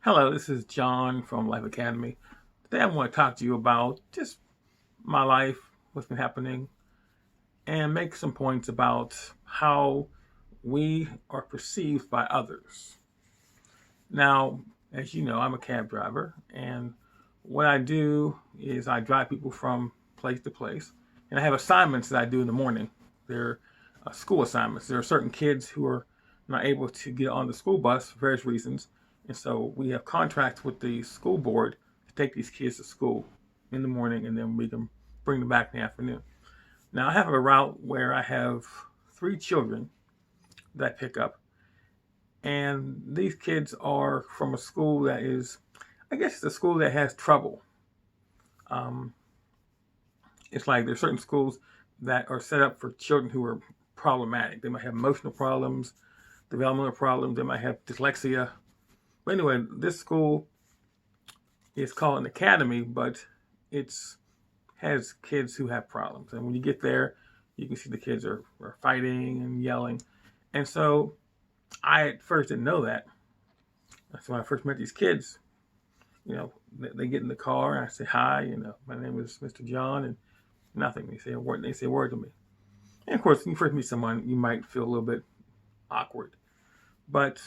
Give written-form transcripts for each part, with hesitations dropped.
Hello, this is John from Life Academy. Today I want to talk to you about just my life, what's been happening, and make some points about how we are perceived by others. Now, as you know, I'm a cab driver, and what I do is I drive people from place to place, and I have assignments that I do in the morning. They're school assignments. There are certain kids who are not able to get on the school bus for various reasons, and so we have contracts with the school board to take these kids to school in the morning, and then we can bring them back in the afternoon. Now, I have a route where I have three children that I pick up, and these kids are from a school that is, I guess, it's a school that has trouble. Um, it's like there's certain schools that are set up for children who are problematic. They might have emotional problems, developmental problems. They might have dyslexia. But anyway, this school is called an academy, but it's has kids who have problems. And when you get there, you can see the kids are fighting and yelling. And so I at first didn't know that. So when I first met these kids, they get in the car and I say hi. My name is Mr. John, and nothing. They say a word. They say a word to me. And of course, when you first meet someone, you might feel a little bit awkward. But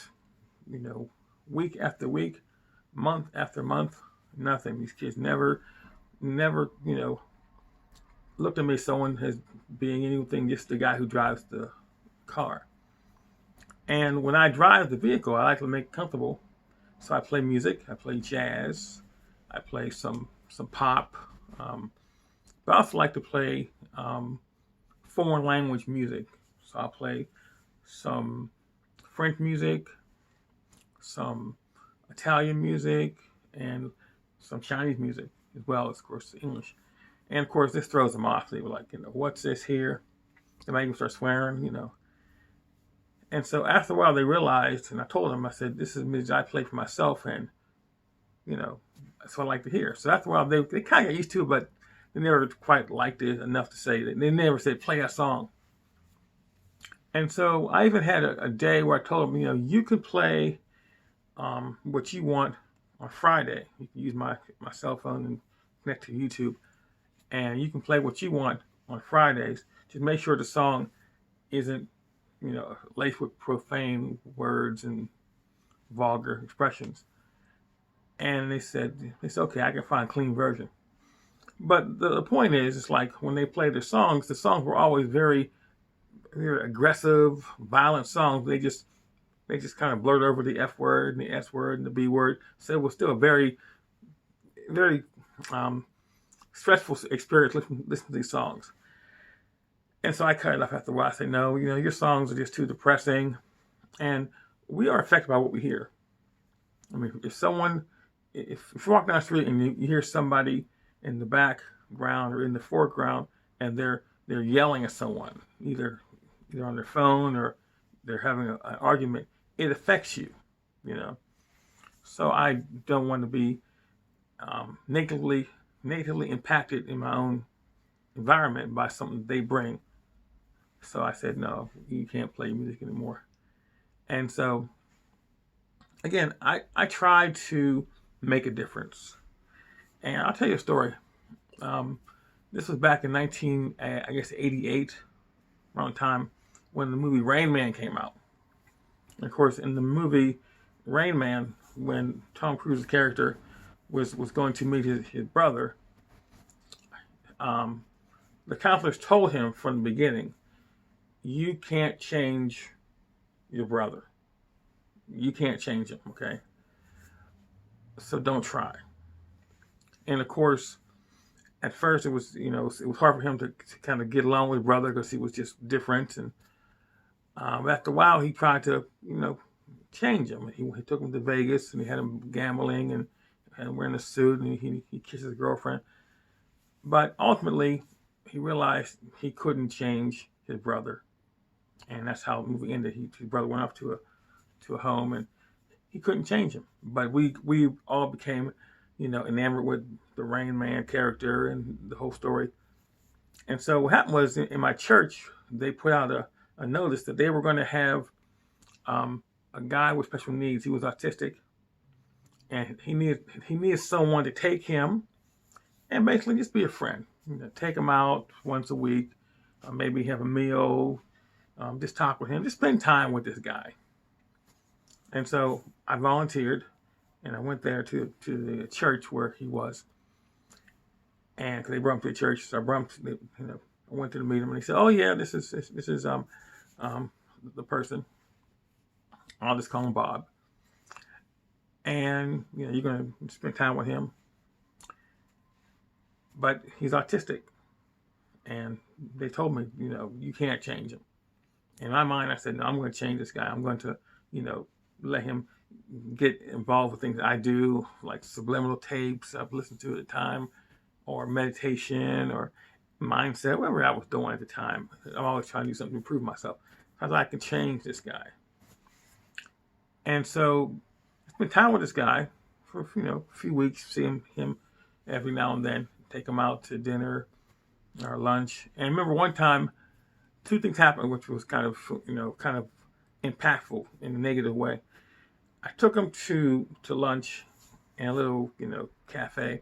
you know, week after week, month after month, nothing. These kids never, looked at me as someone as being anything just the guy who drives the car. And when I drive the vehicle, I like to make it comfortable. So I play music. I play jazz. I play some pop. Um, but I also like to play foreign language music. So I'll play some French music, some Italian music, and some Chinese music, as well as, of course, English. And of course, this throws them off. They were like, what's this here? They might even start swearing. And so after a while, they realized, and I told them, I said, this is music I play for myself, and you know, that's what I like to hear. So after a while, they kind of got used to it, but they never quite liked it enough to say that. They never said, play a song. And so I even had a day where I told them, you can play what you want on Friday. You can use my cell phone and connect to YouTube, and you can play what you want on Fridays. Just make sure the song isn't, laced with profane words and vulgar expressions. And they said, okay, I can find a clean version. But the point is, it's like when they play the songs were always very, very aggressive, violent songs. They just kind of blurred over the F word and the S word and the B word. So it was still a very, very stressful experience listening to these songs. And so I cut it off after a while. I say, no, your songs are just too depressing. And we are affected by what we hear. I mean, if you walk down the street and you hear somebody in the background or in the foreground and they're yelling at someone, either on their phone or they're having an argument, it affects you, you know. So I don't want to be negatively impacted in my own environment by something they bring. So I said, no, you can't play music anymore. And so again, I tried to make a difference. And I'll tell you a story. Um, this was back in 88, around the time when the movie Rain Man came out. And of course, in the movie Rain Man, when Tom Cruise's character was going to meet his brother, um, the counselors told him from the beginning, you can't change your brother. You can't change him, okay? So don't try. And of course, at first it was hard for him to kind of get along with his brother because he was just different. And after a while, he tried to change him. He took him to Vegas and he had him gambling and wearing a suit and he kissed his girlfriend. But ultimately, he realized he couldn't change his brother, and that's how the movie ended. His brother went off to a home and he couldn't change him. But we all became enamored with the Rain Man character and the whole story. And so what happened was in my church, they put out a notice that they were going to have a guy with special needs. He was autistic, and he needed someone to take him and basically just be a friend. Take him out once a week, maybe have a meal, just talk with him, just spend time with this guy. And so I volunteered, and I went there to the church where he was, and cause they brought him to the church, so I went to the meeting, and he said, "Oh yeah, this is the person. I'll just call him Bob, and you're gonna spend time with him, but he's autistic." And they told me, you can't change him. In my mind, I said, no, I'm going to change this guy. I'm going to, let him get involved with things I do, like subliminal tapes I've listened to at the time, or meditation, or mindset, whatever I was doing at the time. I'm always trying to do something to improve myself. I thought I could change this guy. And so I spent time with this guy for, a few weeks, see him every now and then, take him out to dinner or lunch. And I remember one time, two things happened, which was kind of impactful in a negative way. I took him to lunch in a little, cafe,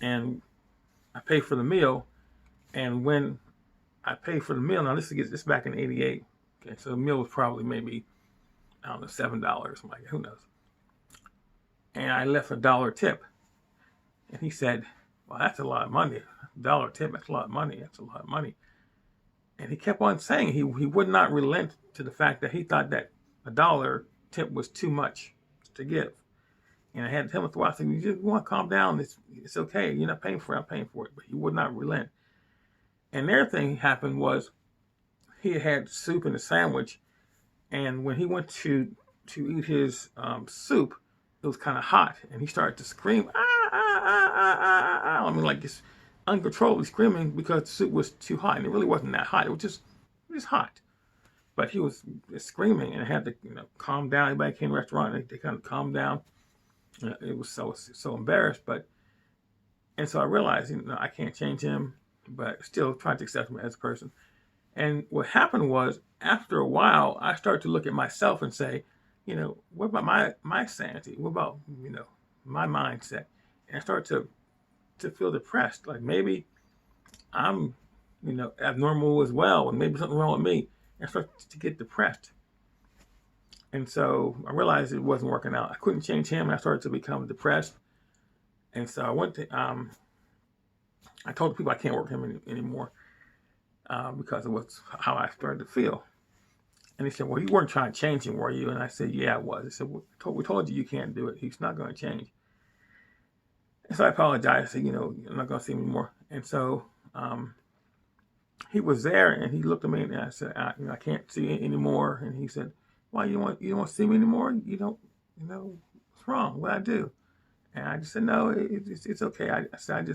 and I paid for the meal. And when I paid for the meal, now this is back in '88. Okay, so the meal was probably maybe, I don't know, $7, like who knows. And I left $1 tip, and he said, "Well, that's a lot of money. $1 tip, that's a lot of money. That's a lot of money." And he kept on saying he would not relent to the fact that he thought that $1 tip was too much to give. And I had to tell him at the while, I said, "You just want to calm down. It's okay. You're not paying for it. I'm paying for it." But he would not relent. And the other thing happened was he had soup in a sandwich, and when he went to eat his soup, it was kind of hot, and he started to scream, "Ah, ah, ah, ah, ah, ah." I mean, like just uncontrollably screaming because the soup was too hot, and it really wasn't that hot. It was just hot. But he was screaming, and I had to calm down. Everybody came to the restaurant, and they kind of calmed down. It was so embarrassed, and so I realized I can't change him, but still trying to accept him as a person. And what happened was, after a while, I started to look at myself and say, what about my sanity? What about my mindset? And I started to feel depressed, like maybe I'm abnormal as well, and maybe something wrong with me. And I started to get depressed. And so I realized it wasn't working out. I couldn't change him, and I started to become depressed. And so I went to, I told people I can't work with him anymore because of how I started to feel. And he said, "Well, you weren't trying to change him, were you?" And I said, "Yeah, I was." He said, "Well, we told you can't do it. He's not going to change." And so I apologized. I said, "I'm not going to see him anymore." And so he was there, and he looked at me, and I said, I can't see you anymore." And he said, "Why, you don't want to see me anymore? You don't, what's wrong? What I do?" And I just said, "No, it's okay." I said, I'm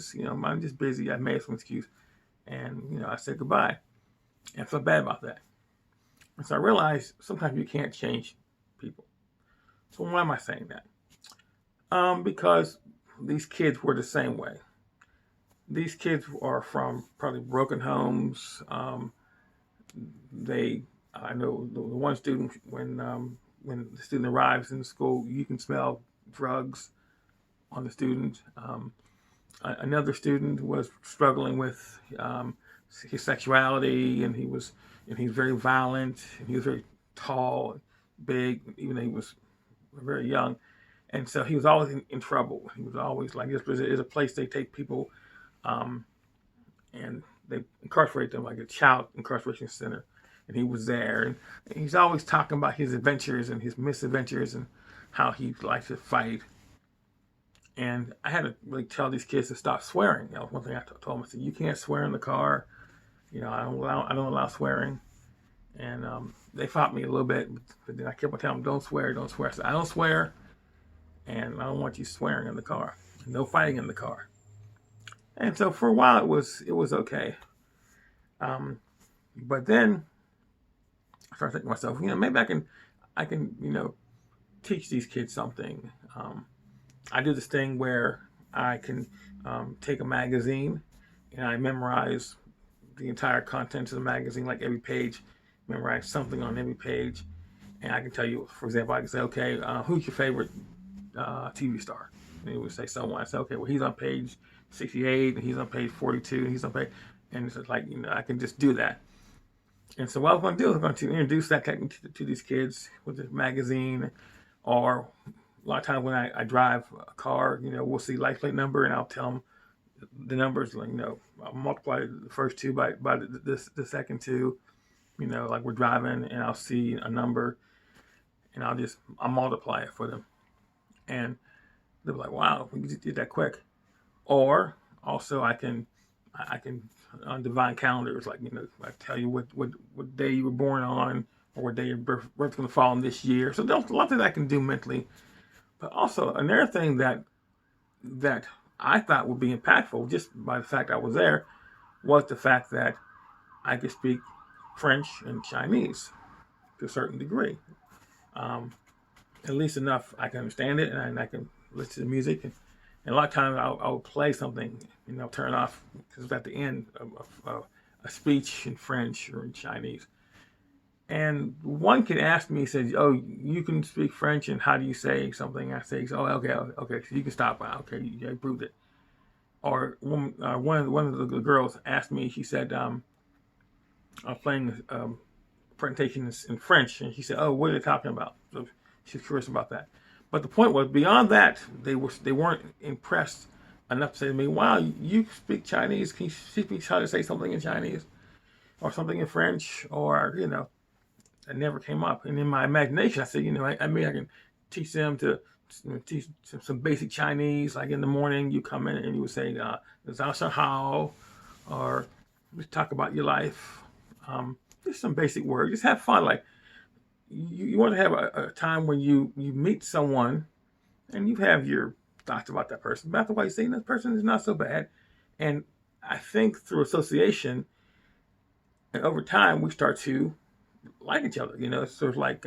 just busy. I made some excuse. And, I said goodbye. And I felt bad about that. And so I realized sometimes you can't change people. So why am I saying that? Because these kids were the same way. These kids are from probably broken homes. I know the one student, when the student arrives in the school, you can smell drugs on the student. Another student was struggling with his sexuality, and he's very violent, and he was very tall and big, even though he was very young. And so he was always in trouble. He was always like, this is a place they take people and they incarcerate them, like a child incarceration center. And he was there, and he's always talking about his adventures and his misadventures and how he likes to fight. And I had to really tell these kids to stop swearing. That was one thing I told them. I said, "You can't swear in the car. I don't allow swearing." And they fought me a little bit, but then I kept on telling them, "Don't swear, don't swear." I said, "I don't swear, and I don't want you swearing in the car. No fighting in the car." And so for a while it was okay. But then I started thinking to myself, maybe I can teach these kids something. I do this thing where I can take a magazine and I memorize the entire contents of the magazine, like every page, memorize something on every page. And I can tell you, for example, I can say, okay, who's your favorite TV star. And he would say someone. I said, okay, well, he's on page 68, and he's on page 42, and he's on page, and it's just like, I can just do that. And so what I was going to do is going to introduce that technique to these kids with this magazine, or a lot of times when I drive a car, we'll see license plate number, and I'll tell them the numbers, like, I'll multiply the first two by the second two, like we're driving, and I'll see a number, and I'll multiply it for them. And they'll be like, wow, we just did that quick. Or also I can on divine calendars, like, I tell you what day you were born on, or what day your birth's going to fall in this year. So there's a lot that I can do mentally. But also another thing that I thought would be impactful, just by the fact I was there, was the fact that I could speak French and Chinese to a certain degree. At least enough I can understand it, and I can listen to the music. And a lot of times I'll play something, turn it off, because it's at the end of a speech in French or in Chinese. And one kid asked me, he said, oh, you can speak French, and how do you say something? I say, oh, okay, so you can stop. Okay, you proved it. Or one of the girls asked me, she said, I'm playing presentations in French, and she said, oh, what are they talking about? So she's curious about that. But the point was, beyond that, they weren't impressed enough to say to me, wow, you speak Chinese. Can you teach me how to say something in Chinese? Or something in French? Or, it never came up. And in my imagination, I said, I can teach them to teach some basic Chinese. Like in the morning, you come in and you would say, Zhao Shen Hao, or just talk about your life. Just some basic words. Just have fun. Like, you want to have a time when you meet someone and you have your thoughts about that person. But after a while, you say, that person is not so bad. And I think through association, and over time, we start to like each other. It's sort of like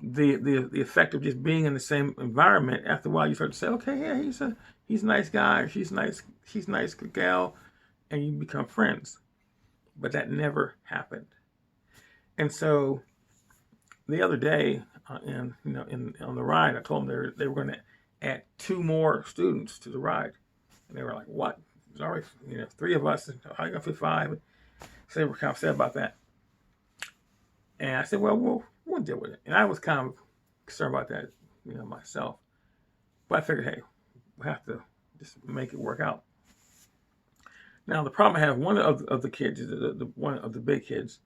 the effect of just being in the same environment. After a while, you start to say, okay, yeah, he's a nice guy, or she's nice gal, and you become friends. But that never happened. And so the other day, on the ride, I told them they were going to add 2 more students to the ride, and they were like, "What? There's already 3 of us. How are you going to fit 5?" So they were kind of sad about that. And I said, "Well, we'll deal with it." And I was kind of concerned about that, myself. But I figured, hey, we have to just make it work out. Now the problem I have, one of the kids, one of the big kids,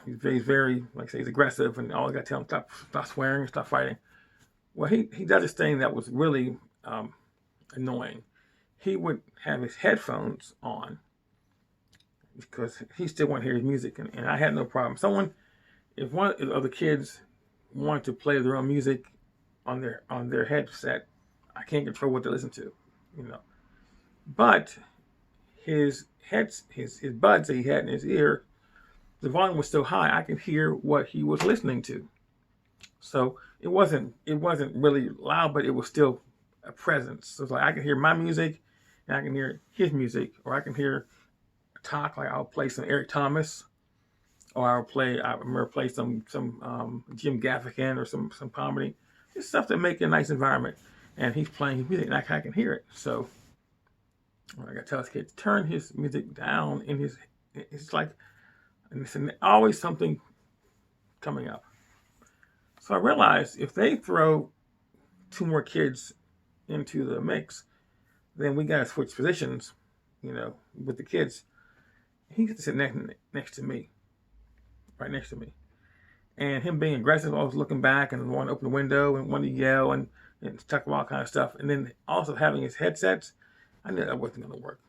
he's very, like I say, he's aggressive, and all I got to tell him, stop swearing, stop fighting. Well, he does this thing that was really annoying. He would have his headphones on because he still wanted to hear his music, and I had no problem. If one of the kids wanted to play their own music on their headset, I can't control what they listen to, But his buds that he had in his ear, the volume was so high I could hear what he was listening to. So it wasn't really loud, but it was still a presence. So it's like I can hear my music, and I can hear his music, or I can hear talk. Like I'll play some Eric Thomas, or I remember play some Jim Gaffigan, or some comedy, just stuff that make a nice environment. And he's playing his music, and I can hear it. So I got to tell this kid to turn his music down. It's like, and it's always something coming up. So I realized if they throw 2 more kids into the mix, then we got to switch positions, with the kids. He gets to sit next to me, right next to me. And him being aggressive, always looking back and wanting to open the window and wanting to yell and talk about all kind of stuff. And then also having his headsets, I knew that wasn't going to work.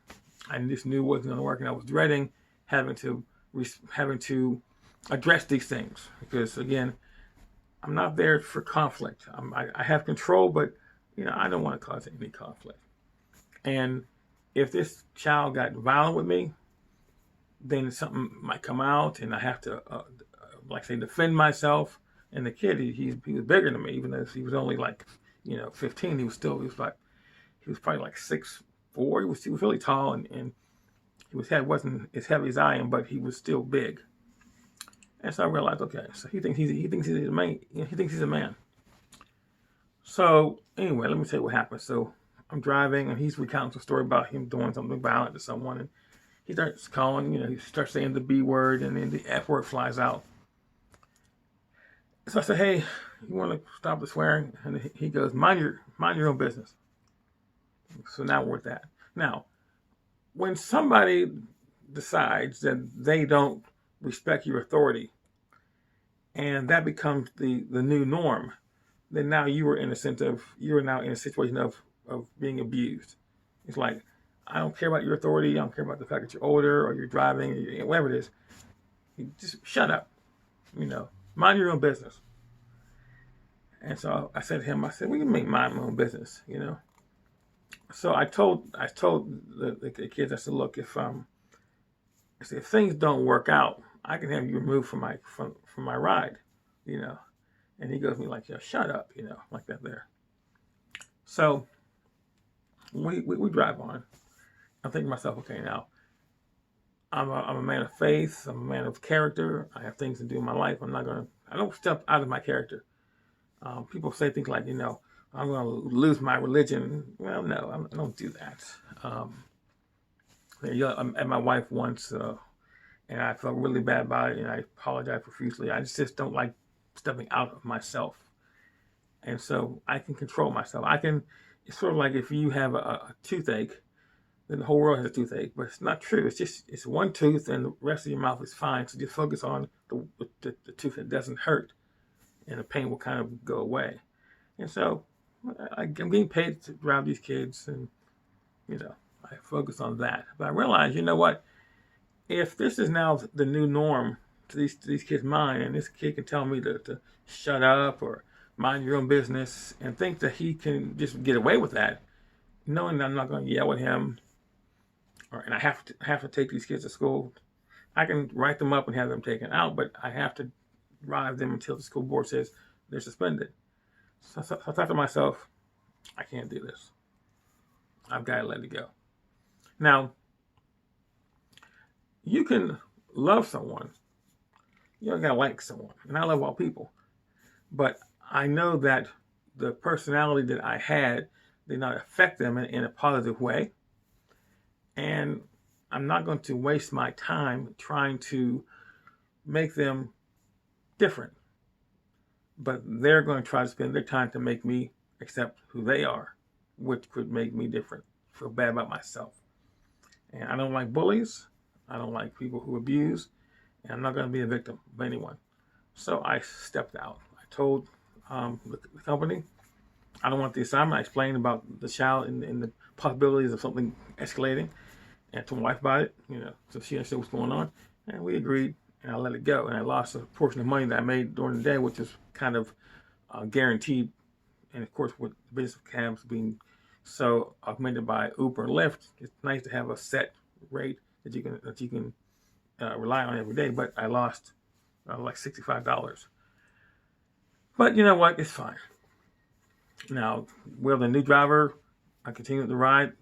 I just knew it wasn't going to work, and I was dreading having to address these things because, again, I'm not there for conflict. I have control, but I don't want to cause any conflict. And if this child got violent with me, then something might come out, and I have to, defend myself. And the kid, he was bigger than me, even though he was only 15. He was probably like 6'4". He was really tall, and his head wasn't as heavy as I am, but he was still big. And so I realized, okay, so he thinks he's a man. He thinks he's a man. So anyway, let me tell you what happened. So I'm driving, and he's recounting some story about him doing something violent to someone, and he starts calling. He starts saying the B word, and then the F word flies out. So I said, "Hey, you want to stop the swearing?" And he goes, "Mind your own business." So now we're at that. Now, when somebody decides that they don't respect your authority, and that becomes the new norm, then now you're now in a situation of being abused. It's like, I don't care about your authority. I don't care about the fact that you're older or you're driving, or whatever it is. You just shut up. Mind your own business. And so I said to him, I said, "What do you mean mind my own business?" So I told the kids, I said, "Look, if things don't work out, I can have you removed from my ride, you know." And he goes to me like, "Shut up," like that there. So we drive on. I'm thinking to myself, okay, now I'm a man of faith. I'm a man of character. I have things to do in my life. I don't step out of my character. People say things like, I'm going to lose my religion. Well, no, I don't do that. I met my wife once, and I felt really bad about it, and I apologized profusely. I just don't like stepping out of myself. And so I can control myself. It's sort of like if you have a toothache, then the whole world has a toothache, but it's not true. It's one tooth, and the rest of your mouth is fine. So just focus on the tooth that doesn't hurt, and the pain will kind of go away. And so I'm getting paid to drive these kids, and I focus on that. But I realize, you know what? If this is now the new norm to these kids' mind, and this kid can tell me to shut up or mind your own business, and think that he can just get away with that, knowing that I'm not going to yell at him, and I have to take these kids to school. I can write them up and have them taken out, but I have to drive them until the school board says they're suspended. So I thought to myself, I can't do this. I've got to let it go. Now, you can love someone. You don't got to like someone. And I love all people. But I know that the personality that I had did not affect them in a positive way. And I'm not going to waste my time trying to make them different. But they're going to try to spend their time to make me accept who they are, which could make me different, feel bad about myself. And I don't like bullies. I don't like people who abuse. And I'm not going to be a victim of anyone. So I stepped out. I told the company I don't want the assignment. I explained about the child and the possibilities of something escalating, and told my wife about it, so she understood what's going on. And we agreed, and I let it go. And I lost a portion of money that I made during the day, which is kind of guaranteed. And of course, with the business of cabs being so augmented by Uber and Lyft, it's nice to have a set rate that you can rely on every day. But I lost like $65. But you know what? It's fine. Now, will the new driver continue to ride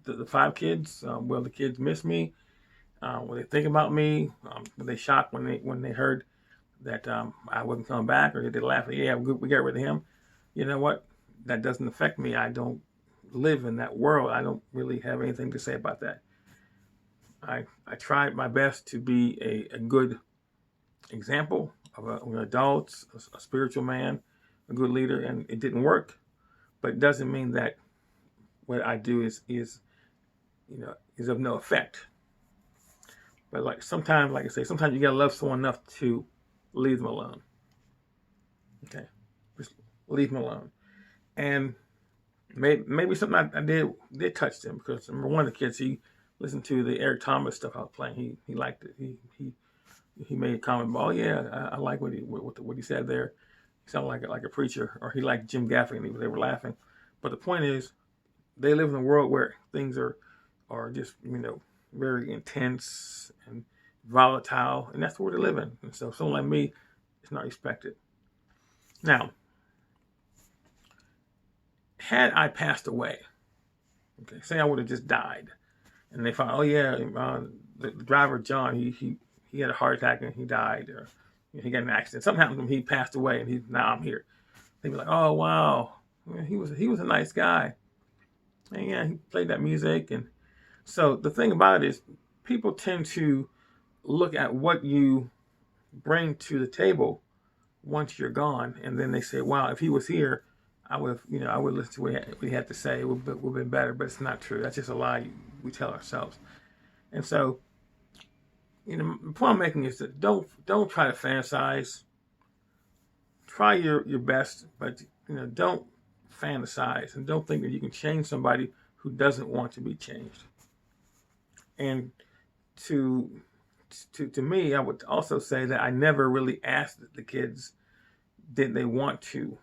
the 5 kids? Will the kids miss me? Will they think about me? Were they shocked when they heard that I wasn't coming back, or did they laugh? Yeah, we got rid of him. You know what? That doesn't affect me. I don't live in that world. I don't really have anything to say about that. I tried my best to be a good example of an adult, a spiritual man, a good leader, and it didn't work. But it doesn't mean that what I do is of no effect. But like I say, sometimes you gotta love someone enough to leave them alone. Okay, just leave them alone. And maybe something I did touch them, because number one of the kids, he listened to the Eric Thomas stuff I was playing. He liked it. He made a comment. Oh yeah, I like what he said there. He sounded like a preacher. Or he liked Jim Gaffigan. They were laughing. But the point is, they live in a world where things are just very intense and volatile, and that's where they live in. And so someone like me is not respected. Now, had I passed away, okay, say I would have just died, and they found, oh yeah, the driver John, he had a heart attack and he died, or he got in an accident. Something happened to him. He passed away, and now I'm here. They'd be like, oh wow, He was a nice guy, and yeah, he played that music. And so the thing about it is, people tend to look at what you bring to the table once you're gone, and then they say, "Wow, if he was here, I would listen to what he had to say. It would have been better." But it's not true. That's just a lie we tell ourselves. And so, the point I'm making is that don't try to fantasize. Try your best, but don't fantasize and don't think that you can change somebody who doesn't want to be changed. And to to me, I would also say that I never really asked the kids did they want to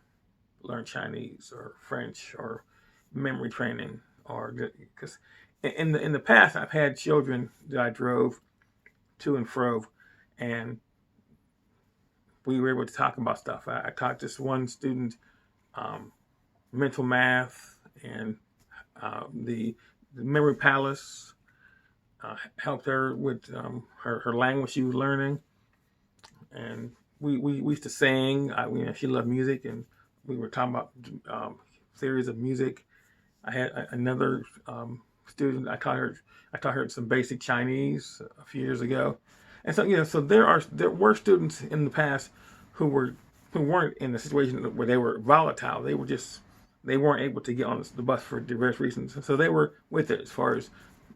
learn Chinese or French or memory training, or because in the past I've had children that I drove to and fro, and we were able to talk about stuff. I taught this one student um, mental math and the memory palace. Helped her with her language she was learning, and we used to sing. She loved music, and we were talking about theories of music. I had another student. I taught her some basic Chinese a few years ago, and so so there were students in the past who weren't in a situation where they were volatile. They weren't able to get on the bus for diverse reasons, so they were with it as far as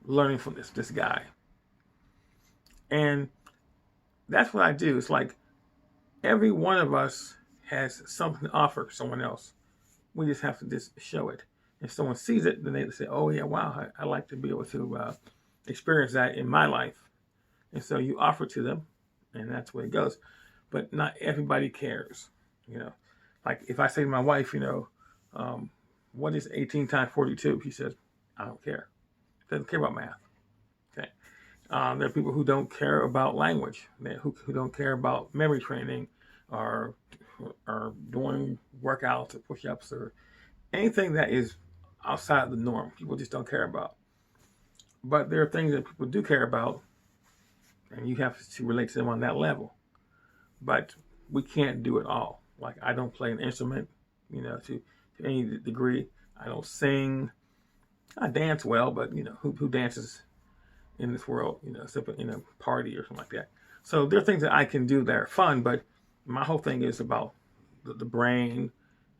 learning from this guy. And that's what I do. It's like every one of us has something to offer someone else. We just have to just show it. If someone sees it, then they say, "Oh yeah, wow, I like to be able to experience that in my life." And so you offer to them, and that's where it goes. But not everybody cares. You know, like if I say to my wife, what is 18 times 42? She says, "I don't care." Doesn't care about math. Okay. There are people who don't care about language, who don't care about memory training, or doing workouts or push-ups or anything that is outside the norm. People just don't care about. But there are things that people do care about, and you have to relate to them on that level. But we can't do it all. Like I don't play an instrument, to any degree. I don't sing. I dance well, but who dances in this world, except in a party or something like that. So there are things that I can do that are fun, but my whole thing is about the brain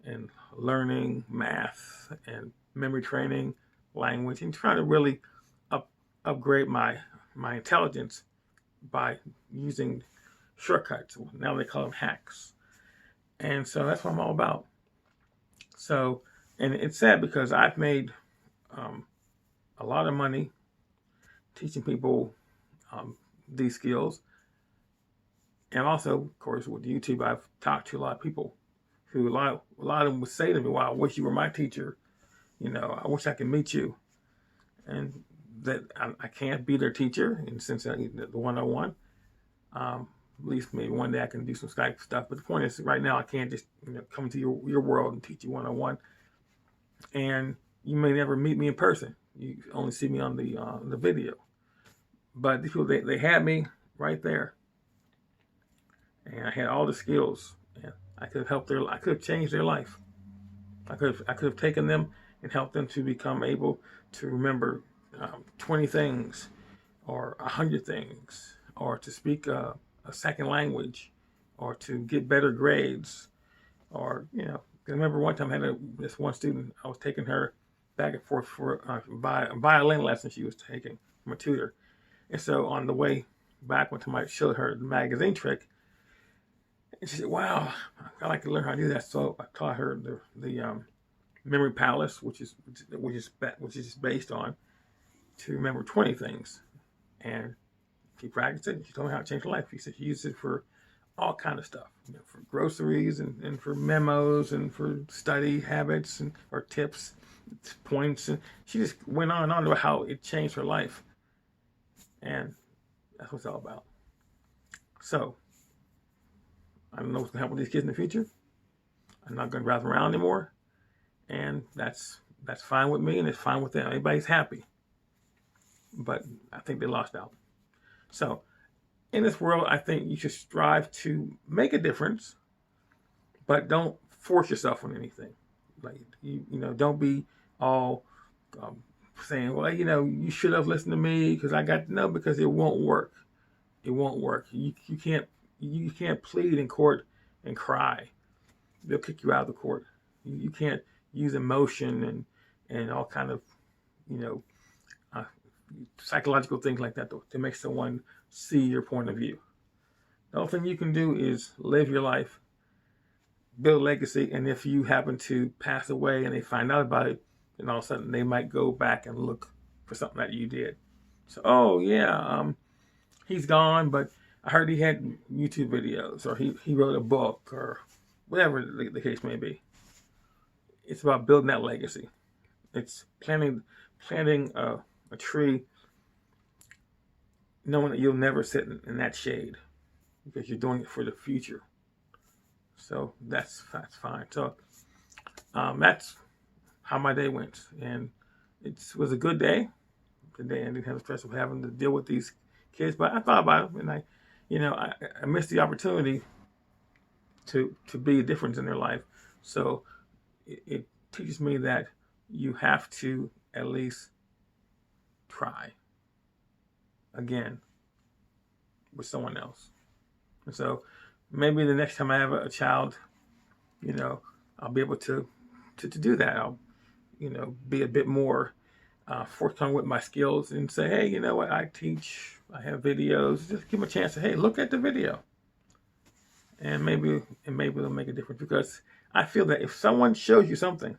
and learning math and memory training, language, and trying to really upgrade my intelligence by using shortcuts. Now they call them hacks. And so that's what I'm all about. So, and it's sad because I've made um, a lot of money teaching people these skills. And also, of course, with YouTube, I've talked to a lot of people who a lot of them would say to me, "Wow, I wish you were my teacher. I wish I could meet you." And that I can't be their teacher, and since the 101, at least maybe one day I can do some Skype stuff. But the point is, right now I can't just come to your world and teach you 101. And you may never meet me in person. You only see me on the video. But these people, they had me right there, and I had all the skills, and I could have I could have changed their life. I could have taken them and helped them to become able to remember 20 things, or 100 things, or to speak a second language, or to get better grades, or I remember one time I had this one student. I was taking her back and forth for a violin lesson she was taking from a tutor. And so on the way back, one time I showed her the magazine trick, and she said, "Wow, I'd like to learn how to do that." So I taught her the memory palace, which is based on to remember 20 things. And she practiced it. She told me how it changed her life. She said she used it for all kind of stuff, for groceries and for memos and for study habits or tips, points. And she just went on and on about how it changed her life. And that's what it's all about. So, I don't know what's going to happen with these kids in the future. I'm not going to drive them around anymore. And that's fine with me, and it's fine with them. Everybody's happy. But I think they lost out. So, in this world, I think you should strive to make a difference, but don't force yourself on anything. Like don't be all um, saying, well, you should have listened to me because I got no, because it won't work. It won't work. You can't plead in court and cry. They'll kick you out of the court. You can't use emotion and all kind of you know uh, psychological things like that to make someone see your point of view. The only thing you can do is live your life, build a legacy, and if you happen to pass away and they find out about it, then all of a sudden they might go back and look for something that you did. So, oh yeah, he's gone, but I heard he had YouTube videos, or he wrote a book, or whatever the case may be. It's about building that legacy. It's planting a tree, knowing that you'll never sit in that shade because you're doing it for the future. So that's fine. So that's how my day went, and it was a good day. Today I didn't have the stress of having to deal with these kids, but I thought about them, and I missed the opportunity to be a difference in their life. So it teaches me that you have to at least try again with someone else. And so maybe the next time I have a child, I'll be able to do that. I'll be a bit more forthcoming with my skills and say, hey, you know what, I teach, I have videos. Just give them a chance to, hey, look at the video, and maybe it'll make a difference. Because I feel that if someone shows you something,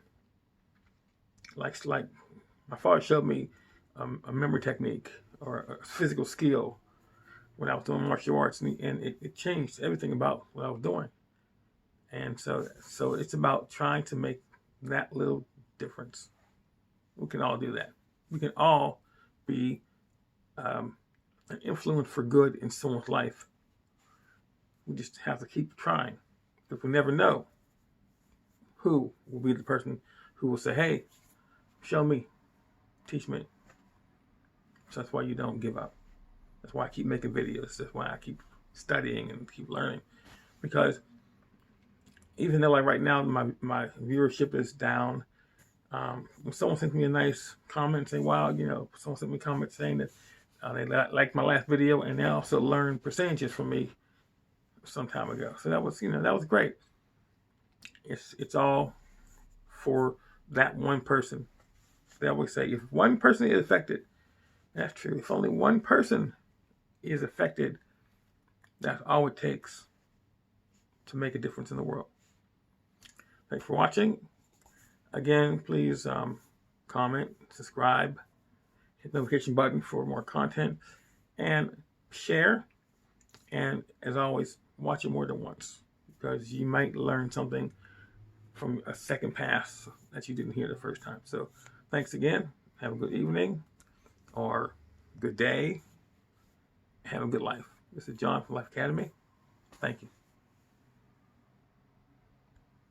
like my father showed me a memory technique or a physical skill when I was doing martial arts, and it changed everything about what I was doing. And so it's about trying to make that little difference. We can all do that. We can all be an influence for good in someone's life. We just have to keep trying, because we never know who will be the person who will say, hey, show me, teach me. So that's why you don't give up. That's why I keep making videos. That's why I keep studying and keep learning. Because even though, like right now, my viewership is down, when someone sends me a nice comment saying, wow, someone sent me a comment saying that they liked my last video, and they also learned percentages from me some time ago. So that was great. It's all for that one person. They always say, if one person is affected, that's true. If only one person is affected, that's all it takes to make a difference in the world. Thanks for watching. Again, please comment, subscribe, hit the notification button for more content, and share. And as always, watch it more than once, because you might learn something from a second pass that you didn't hear the first time. So thanks again. Have a good evening or good day. Have a good life. This is John from Life Academy. Thank you.